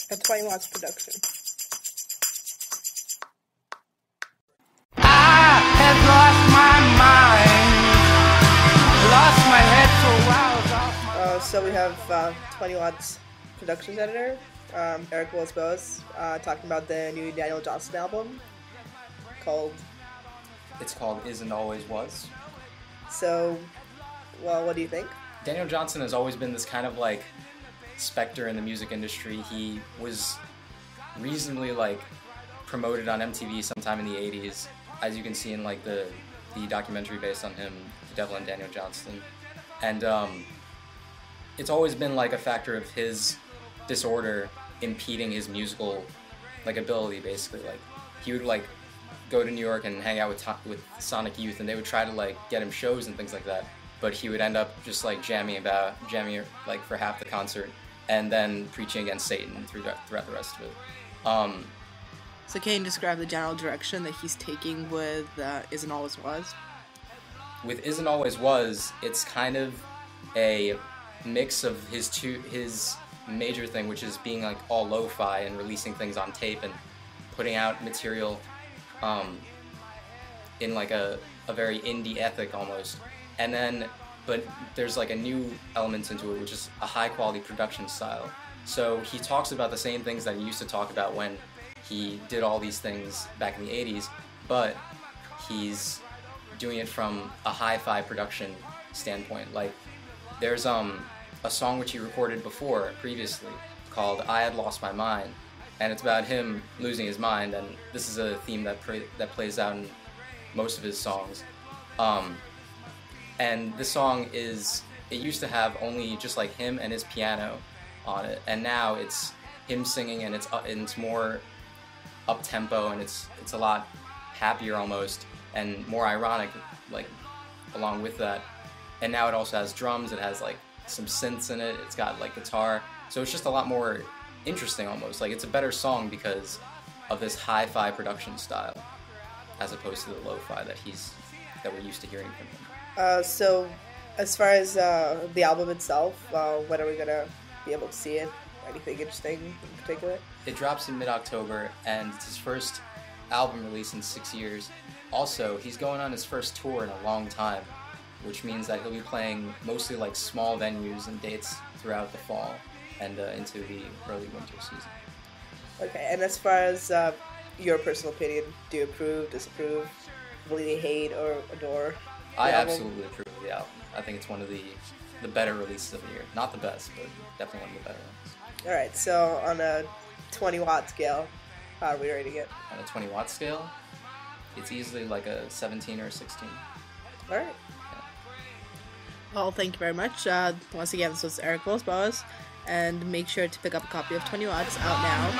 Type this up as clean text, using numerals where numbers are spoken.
A 20 watts production. I had lost my mind, lost my head for a while. So we have 20 watts productions editor, Eric Vilas-Boas, talking about the new Daniel Johnston album called... It's called Isn't Always Was. So, well, what do you think? Daniel Johnston has always been this kind of like specter in the music industry. He was reasonably like promoted on MTV sometime in the 80s, as you can see in like the documentary based on him, The Devil and Daniel Johnston. And it's always been like a factor of his disorder impeding his musical like ability, basically. Like he would like go to New York and hang out with Sonic Youth, and they would try to like get him shows and things like that, but he would end up just like jamming like for half the concert and then preaching against Satan throughout the rest of it. So can you describe the general direction that he's taking with Isn't Always Was? With Isn't Always Was, it's kind of a mix of his major thing, which is being like all lo-fi and releasing things on tape and putting out material in like a very indie ethic almost. And then, but there's like a new element into it, which is a high quality production style. So he talks about the same things that he used to talk about when he did all these things back in the 80s, but he's doing it from a hi-fi production standpoint. Like there's a song which he recorded previously called I Had Lost My Mind, and it's about him losing his mind, and this is a theme that plays out in most of his songs. And this song it used to have only just like him and his piano on it, and now it's him singing, and it's more up-tempo, and it's a lot happier almost, and more ironic, like, along with that. And now it also has drums, it has like some synths in it, it's got like guitar, so it's just a lot more interesting almost. Like it's a better song because of this hi-fi production style, as opposed to the lo-fi that we're used to hearing from him. So as far as the album itself, when are we gonna be able to see it? Anything interesting in particular? It drops in mid-October, and it's his first album release in 6 years. Also, he's going on his first tour in a long time, which means that he'll be playing mostly like small venues and dates throughout the fall and into the early winter season. Okay, and as far as your personal opinion, do you approve, disapprove, completely hate, or adore the I album? absolutely approve of the album. I think it's one of the better releases of the year. Not the best, but definitely one of the better ones. Alright, so on a 20 watt scale, how are we rating it? On a 20 watt scale, it's easily like a 17 or a 16. Alright. Yeah. Well, thank you very much. Once again, this was Eric Vilas-Boas, and make sure to pick up a copy of 20 Watts out now.